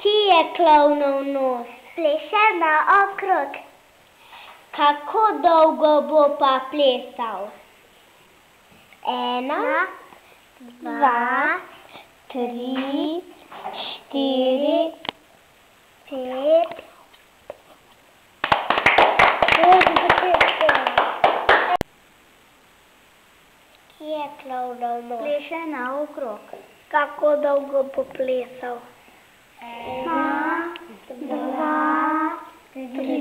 Kje je klovnov nos? Pleše naokrog. Kako dolgo bo pa plesal? 1, 2, 3, 4, 5. Kje je klovnov nos? Pleše naokrog. Kako dolgo bo plesal? 1, 2, 3,